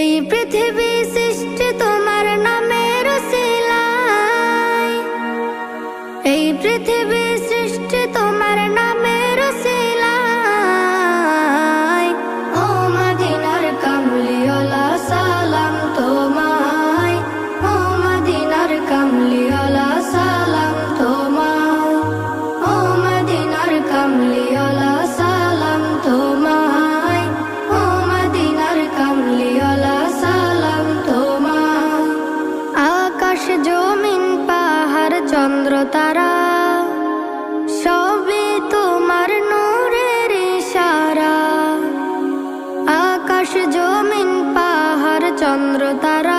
এই পৃথিবী সৃষ্টি তোমার নামের উসিলায়, এই পৃথিবী সৃষ্টি তোমার নামের উসিলায়। ও মদিনার কামলিওয়ালা সালাম তোমায়, ও মদিনার কামলিওয়ালা সালাম তোমায়, ও মদিনার কামলিওয়ালা সালাম তোমায়, ও মদিনার কামলিওয়ালা সালাম তোমায়। আকাশ জমিন পাহাড় চন্দ্র তারা সবই তোমার নূরের ইশারা। আকাশ জমিন পাহাড় চন্দ্র তারা